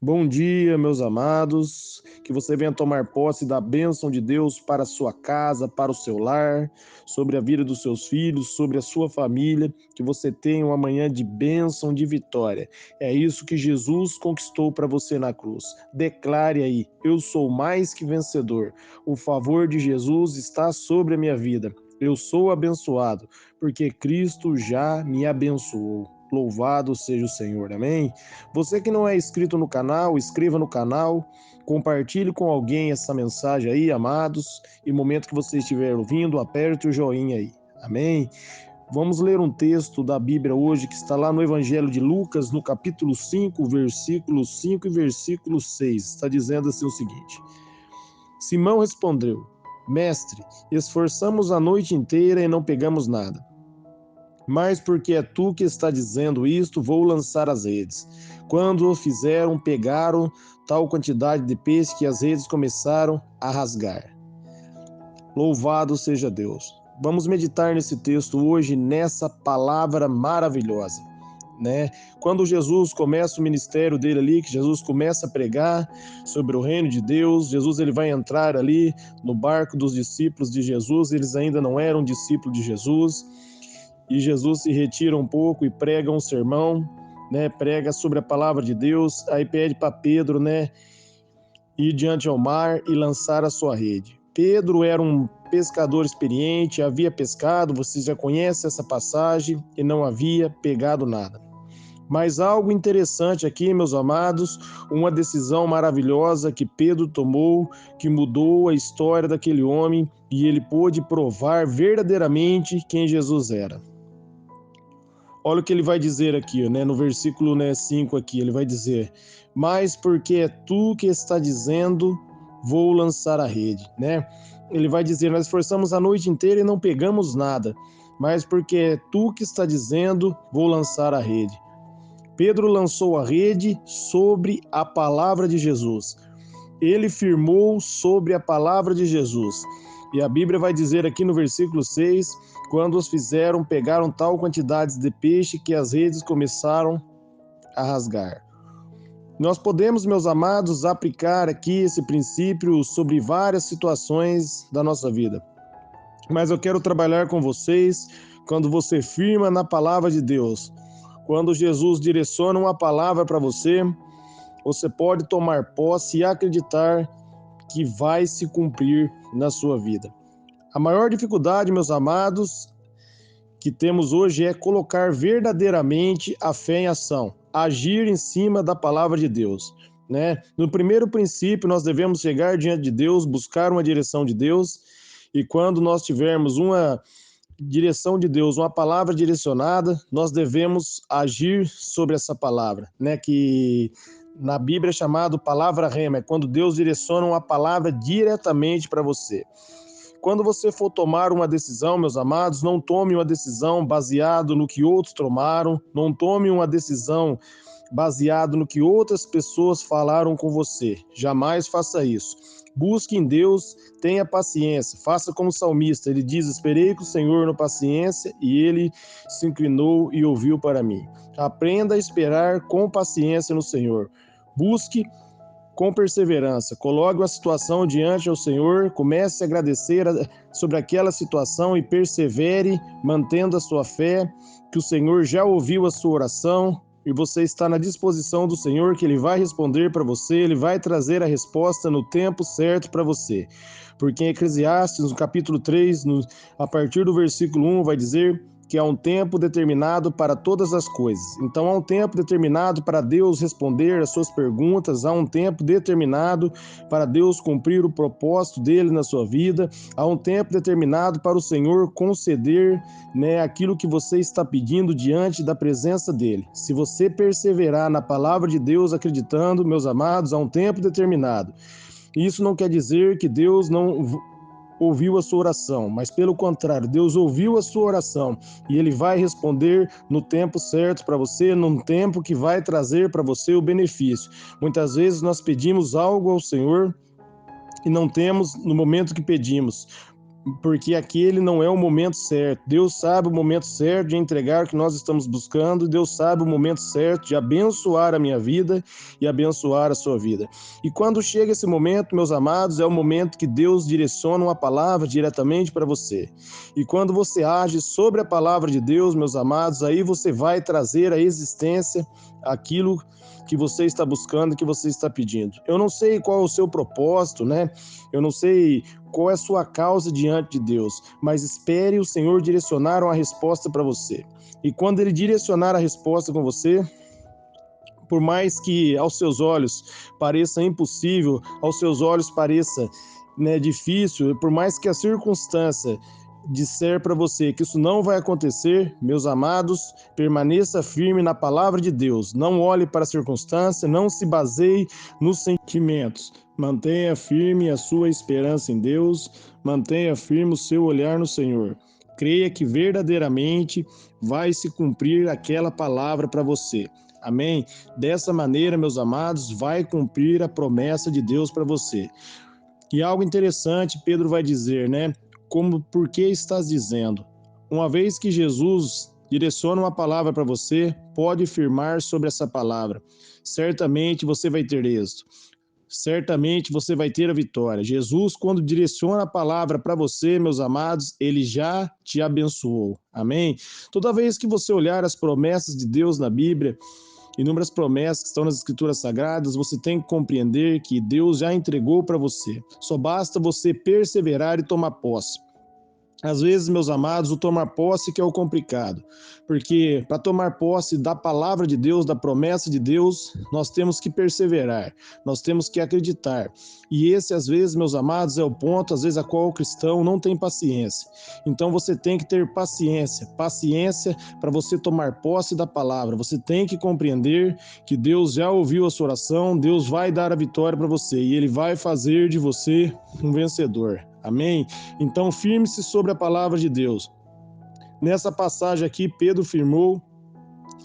Bom dia, meus amados. Que você venha tomar posse da bênção de Deus para a sua casa, para o seu lar, sobre a vida dos seus filhos, sobre a sua família. Que você tenha uma manhã de bênção, de vitória. É isso que Jesus conquistou para você na cruz. Declare aí: eu sou mais que vencedor. O favor de Jesus está sobre a minha vida. Eu sou abençoado, porque Cristo já me abençoou. Louvado seja o Senhor, amém? Você que não é inscrito no canal, inscreva no canal, compartilhe com alguém essa mensagem aí, amados, e no momento que você estiver ouvindo, aperte o joinha aí, amém? Vamos ler um texto da Bíblia hoje que está lá no Evangelho de Lucas, no capítulo 5, versículo 5 e versículo 6. Está dizendo assim o seguinte: Simão respondeu: Mestre, esforçamos a noite inteira e não pegamos nada. Mas porque é tu que está dizendo isto, vou lançar as redes. Quando o fizeram, pegaram tal quantidade de peixe que as redes começaram a rasgar. Louvado seja Deus. Vamos meditar nesse texto hoje, nessa palavra maravilhosa, né? Quando Jesus começa o ministério dele ali, que Jesus começa a pregar sobre o reino de Deus, Jesus ele vai entrar ali no barco dos discípulos de Jesus, eles ainda não eram discípulos de Jesus, e Jesus se retira um pouco e prega um sermão, né? Prega sobre a palavra de Deus, aí pede para Pedro, né, ir diante ao mar e lançar a sua rede. Pedro era um pescador experiente, havia pescado, vocês já conhecem essa passagem, e não havia pegado nada. Mas algo interessante aqui, meus amados, uma decisão maravilhosa que Pedro tomou, que mudou a história daquele homem, e ele pôde provar verdadeiramente quem Jesus era. Olha o que ele vai dizer aqui, né, no versículo 5 aqui, ele vai dizer: mas porque é tu que está dizendo, vou lançar a rede, né? Ele vai dizer: nós esforçamos a noite inteira e não pegamos nada, mas porque é tu que está dizendo, vou lançar a rede. Pedro lançou a rede sobre a palavra de Jesus. Ele firmou sobre a palavra de Jesus. E a Bíblia vai dizer aqui no versículo 6, quando os fizeram, pegaram tal quantidade de peixe que as redes começaram a rasgar. Nós podemos, meus amados, aplicar aqui esse princípio sobre várias situações da nossa vida. Mas eu quero trabalhar com vocês quando você firma na palavra de Deus. Quando Jesus direciona uma palavra para você, você pode tomar posse e acreditar que vai se cumprir na sua vida. A maior dificuldade, meus amados, que temos hoje é colocar verdadeiramente a fé em ação, agir em cima da palavra de Deus, né? No primeiro princípio, nós devemos chegar diante de Deus, buscar uma direção de Deus, e quando nós tivermos uma direção de Deus, uma palavra direcionada, nós devemos agir sobre essa palavra, né? Que na Bíblia é chamado palavra rema, é quando Deus direciona uma palavra diretamente para você. Quando você for tomar uma decisão, meus amados, não tome uma decisão baseado no que outros tomaram, não tome uma decisão baseado no que outras pessoas falaram com você. Jamais faça isso. Busque em Deus, tenha paciência, faça como o salmista, ele diz: esperei com o Senhor na paciência, e ele se inclinou e ouviu para mim. Aprenda a esperar com paciência no Senhor. Busque com perseverança, coloque uma situação diante ao Senhor, comece a agradecer sobre aquela situação e persevere, mantendo a sua fé, que o Senhor já ouviu a sua oração, e você está na disposição do Senhor, que Ele vai responder para você, Ele vai trazer a resposta no tempo certo para você. Porque em Eclesiastes, no capítulo 3, a partir do versículo 1, vai dizer que há um tempo determinado para todas as coisas. Então há um tempo determinado para Deus responder as suas perguntas, há um tempo determinado para Deus cumprir o propósito dele na sua vida, há um tempo determinado para o Senhor conceder, né, aquilo que você está pedindo diante da presença dele. Se você perseverar na palavra de Deus acreditando, meus amados, há um tempo determinado. Isso não quer dizer que Deus não ouviu a sua oração, mas pelo contrário, Deus ouviu a sua oração e Ele vai responder no tempo certo para você, num tempo que vai trazer para você o benefício. Muitas vezes nós pedimos algo ao Senhor e não temos no momento que pedimos. porque aquele não é o momento certo. Deus sabe o momento certo de entregar o que nós estamos buscando, Deus sabe o momento certo de abençoar a minha vida e abençoar a sua vida. E quando chega esse momento, meus amados, é o momento que Deus direciona uma palavra diretamente para você. E quando você age sobre a palavra de Deus, meus amados, aí você vai trazer à existência aquilo que você está buscando, que você está pedindo. Eu não sei qual é o seu propósito, né? Eu não sei qual é a sua causa diante de Deus, mas espere o Senhor direcionar uma resposta para você. E quando Ele direcionar a resposta com você, por mais que aos seus olhos pareça impossível, aos seus olhos pareça, né, difícil, por mais que a circunstância disser para você que isso não vai acontecer, meus amados, permaneça firme na palavra de Deus. Não olhe para a circunstância, não se baseie nos sentimentos. Mantenha firme a sua esperança em Deus, mantenha firme o seu olhar no Senhor. Creia que verdadeiramente vai se cumprir aquela palavra para você. Amém? Dessa maneira, meus amados, vai cumprir a promessa de Deus para você. E algo interessante, Pedro vai dizer, né? Por que estás dizendo? Uma vez que Jesus direciona uma palavra para você, pode firmar sobre essa palavra. Certamente você vai ter êxito. Certamente você vai ter a vitória. Jesus, quando direciona a palavra para você, meus amados, ele já te abençoou. Amém? Toda vez que você olhar as promessas de Deus na Bíblia, inúmeras promessas que estão nas Escrituras Sagradas, você tem que compreender que Deus já entregou para você. Só basta você perseverar e tomar posse. Às vezes, meus amados, o tomar posse que é o complicado, porque para tomar posse da palavra de Deus, da promessa de Deus, nós temos que perseverar, nós temos que acreditar. E esse, às vezes, meus amados, é o ponto, às vezes, a qual o cristão não tem paciência. Então, você tem que ter paciência para você tomar posse da palavra. Você tem que compreender que Deus já ouviu a sua oração, Deus vai dar a vitória para você e Ele vai fazer de você um vencedor. Amém? Então, firme-se sobre a palavra de Deus. Nessa passagem aqui, Pedro firmou,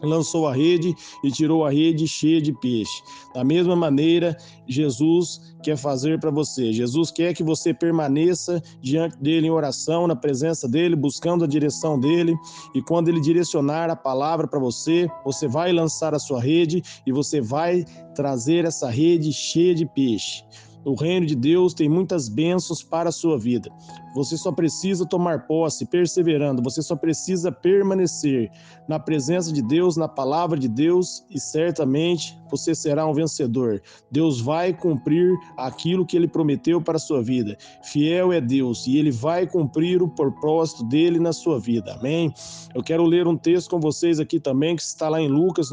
lançou a rede e tirou a rede cheia de peixe. Da mesma maneira, Jesus quer fazer para você. Jesus quer que você permaneça diante dele em oração, na presença dele, buscando a direção dele. E quando ele direcionar a palavra para você, você vai lançar a sua rede e você vai trazer essa rede cheia de peixe. O reino de Deus tem muitas bênçãos para a sua vida. Você só precisa tomar posse, perseverando. Você só precisa permanecer na presença de Deus, na palavra de Deus, e certamente você será um vencedor. Deus vai cumprir aquilo que Ele prometeu para a sua vida. Fiel é Deus e Ele vai cumprir o propósito dele na sua vida. Amém? Eu quero ler um texto com vocês aqui também, que está lá em Lucas,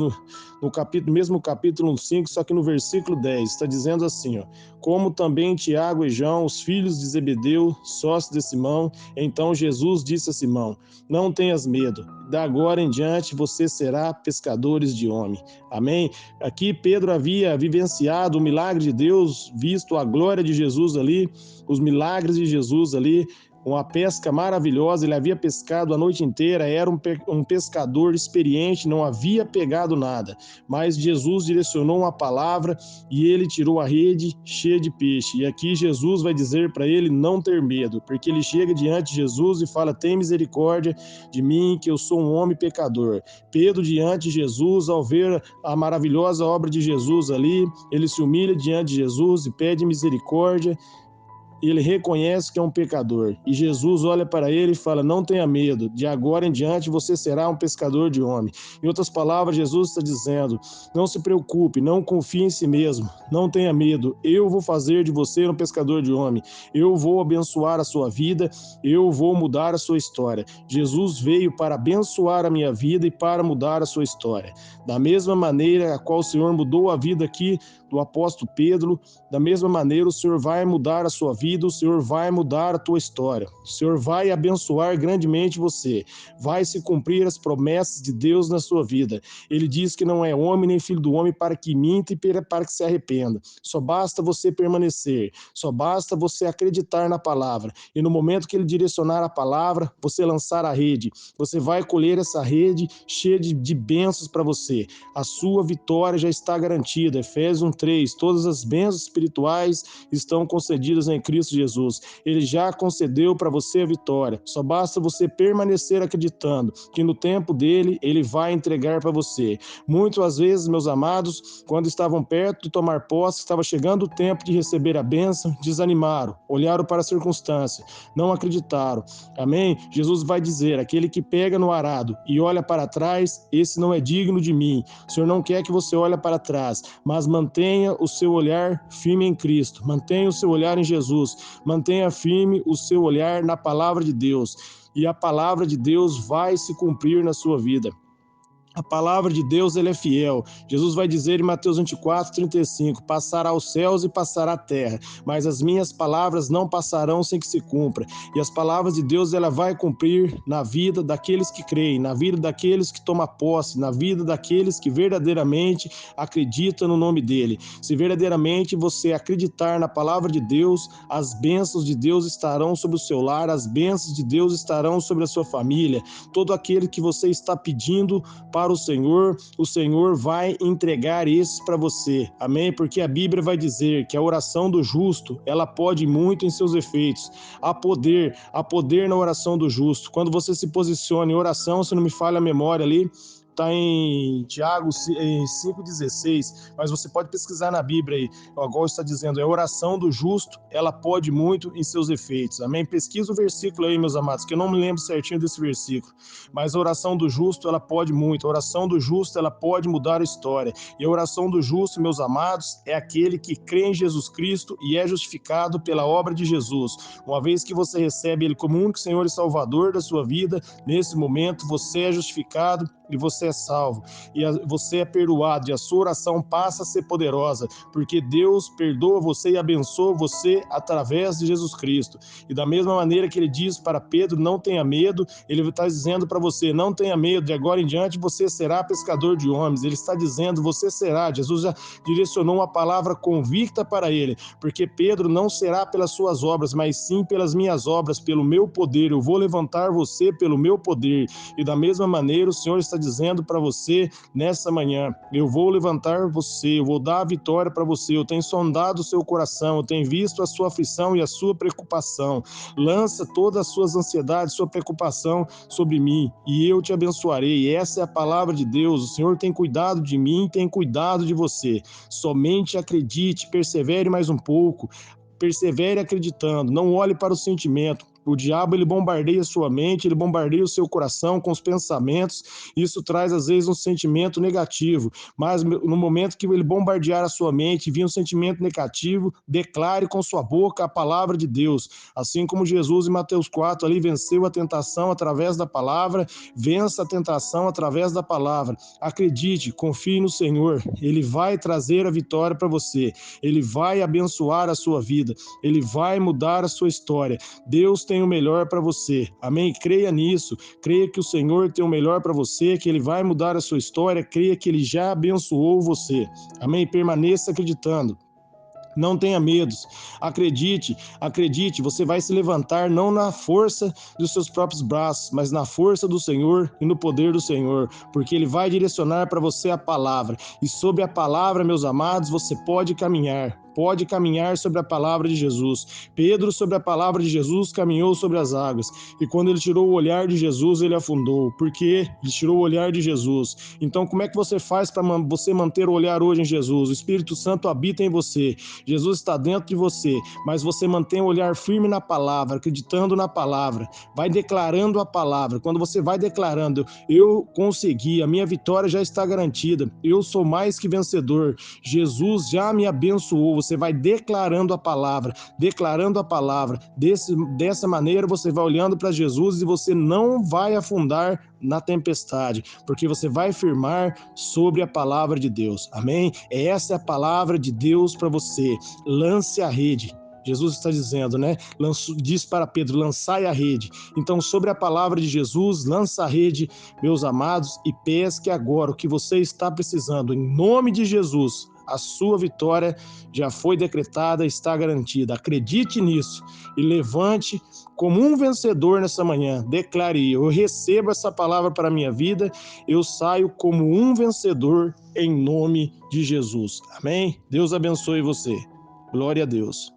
no capítulo, mesmo capítulo 5, só que no versículo 10, está dizendo assim, ó: como também Tiago e João, os filhos de Zebedeu, sócios de Simão, então Jesus disse a Simão: não tenhas medo, da agora em diante você será pescadores de homem. Amém? Aqui Pedro havia vivenciado o milagre de Deus, visto a glória de Jesus ali, os milagres de Jesus ali, uma pesca maravilhosa. Ele havia pescado a noite inteira, era um pescador experiente, não havia pegado nada, mas Jesus direcionou uma palavra e ele tirou a rede cheia de peixe. E aqui Jesus vai dizer para ele não ter medo, porque ele chega diante de Jesus e fala: tem misericórdia de mim, que eu sou um homem pecador. Pedro, diante de Jesus, ao ver a maravilhosa obra de Jesus ali, ele se humilha diante de Jesus e pede misericórdia. Ele reconhece que é um pecador. E Jesus olha para ele e fala: não tenha medo, de agora em diante você será um pescador de homem. Em outras palavras, Jesus está dizendo: não se preocupe, não confie em si mesmo, não tenha medo, eu vou fazer de você um pescador de homem, eu vou abençoar a sua vida, eu vou mudar a sua história. Jesus veio para abençoar a minha vida e para mudar a sua história. Da mesma maneira a qual o Senhor mudou a vida aqui do apóstolo Pedro, da mesma maneira o Senhor vai mudar a sua vida, o Senhor vai mudar a tua história, o Senhor vai abençoar grandemente você, vai se cumprir as promessas de Deus na sua vida. Ele diz que não é homem nem filho do homem para que minta e para que se arrependa. Só basta você permanecer, só basta você acreditar na palavra, e no momento que ele direcionar a palavra, você lançar a rede, você vai colher essa rede cheia de bênçãos para você. A sua vitória já está garantida. Efésios 1:3, todas as bênçãos espirituais estão concedidas em Cristo Cristo Jesus. Ele já concedeu para você a vitória. Só basta você permanecer acreditando que no tempo dele, ele vai entregar para você. Muitas vezes, meus amados, quando estavam perto de tomar posse, estava chegando o tempo de receber a bênção, desanimaram, olharam para a circunstância, não acreditaram. Amém? Jesus vai dizer, aquele que pega no arado e olha para trás, esse não é digno de mim. O Senhor não quer que você olhe para trás, mas mantenha o seu olhar firme em Cristo, mantenha o seu olhar em Jesus, mantenha firme o seu olhar na palavra de Deus, e a palavra de Deus vai se cumprir na sua vida. A palavra de Deus, ela é fiel. Jesus vai dizer em Mateus 24:35, passará os céus e passará a terra, mas as minhas palavras não passarão sem que se cumpra. E as palavras de Deus, ela vai cumprir na vida daqueles que creem, na vida daqueles que tomam posse, na vida daqueles que verdadeiramente acreditam no nome dele. Se verdadeiramente você acreditar na palavra de Deus, as bênçãos de Deus estarão sobre o seu lar, as bênçãos de Deus estarão sobre a sua família. Todo aquele que você está pedindo para o Senhor vai entregar esses para você, amém? Porque a Bíblia vai dizer que a oração do justo, ela pode muito em seus efeitos. Há poder na oração do justo. Quando você se posiciona em oração, se não me falha a memória ali, está em Tiago 5,16, mas você pode pesquisar na Bíblia aí, igual está dizendo, a oração do justo, ela pode muito em seus efeitos, amém? Pesquisa o versículo aí, meus amados, que eu não me lembro certinho desse versículo, mas a oração do justo, ela pode muito, a oração do justo, ela pode mudar a história, e a oração do justo, meus amados, é aquele que crê em Jesus Cristo e é justificado pela obra de Jesus. Uma vez que você recebe ele como único Senhor e Salvador da sua vida, nesse momento você é justificado e você é salvo, e você é perdoado, e a sua oração passa a ser poderosa, porque Deus perdoa você e abençoa você através de Jesus Cristo. E da mesma maneira que ele diz para Pedro, não tenha medo, ele está dizendo para você, não tenha medo, de agora em diante você será pescador de homens. Ele está dizendo, você será. Jesus já direcionou uma palavra convicta para ele, porque Pedro não será pelas suas obras, mas sim pelas minhas obras, pelo meu poder. Eu vou levantar você pelo meu poder. E da mesma maneira o Senhor está dizendo para você nessa manhã, eu vou levantar você, eu vou dar a vitória para você, eu tenho sondado o seu coração, eu tenho visto a sua aflição e a sua preocupação, lança todas as suas ansiedades, sua preocupação sobre mim, e eu te abençoarei. Essa é a palavra de Deus. O Senhor tem cuidado de mim, tem cuidado de você. Somente acredite, persevere mais um pouco, persevere acreditando, não olhe para o sentimento. O diabo, ele bombardeia a sua mente, ele bombardeia o seu coração com os pensamentos, isso traz às vezes um sentimento negativo, mas no momento que ele bombardear a sua mente e vir um sentimento negativo, declare com sua boca a palavra de Deus, assim como Jesus em Mateus 4 ali venceu a tentação através da palavra, vença a tentação através da palavra. Acredite, confie no Senhor, ele vai trazer a vitória para você, ele vai abençoar a sua vida, ele vai mudar a sua história. Deus tem o melhor para você, amém? Creia nisso, creia que o Senhor tem o melhor para você, que ele vai mudar a sua história, creia que ele já abençoou você, amém? Permaneça acreditando. Não tenha medos, acredite, você vai se levantar não na força dos seus próprios braços, mas na força do Senhor e no poder do Senhor, porque ele vai direcionar para você a palavra, e sobre a palavra, meus amados, você pode caminhar sobre a palavra de Jesus. Pedro, sobre a palavra de Jesus, caminhou sobre as águas, e quando ele tirou o olhar de Jesus, ele afundou, porque ele tirou o olhar de Jesus. Então, como é que você faz para você manter o olhar hoje em Jesus? O Espírito Santo habita em você, Jesus está dentro de você, mas você mantém o olhar firme na palavra, acreditando na palavra, vai declarando a palavra. Quando você vai declarando, eu consegui, a minha vitória já está garantida, eu sou mais que vencedor, Jesus já me abençoou. Você vai declarando a palavra, dessa maneira você vai olhando para Jesus e você não vai afundar na tempestade, porque você vai firmar sobre a palavra de Deus, amém? Essa é a palavra de Deus para você. Lance a rede. Jesus está dizendo, né? Diz para Pedro, lançai a rede. Então, sobre a palavra de Jesus, lança a rede, meus amados, e pesque agora o que você está precisando. Em nome de Jesus, a sua vitória já foi decretada, está garantida. Acredite nisso e levante como um vencedor nessa manhã. Declare, eu recebo essa palavra para a minha vida, eu saio como um vencedor em nome de Jesus. Amém? Deus abençoe você. Glória a Deus.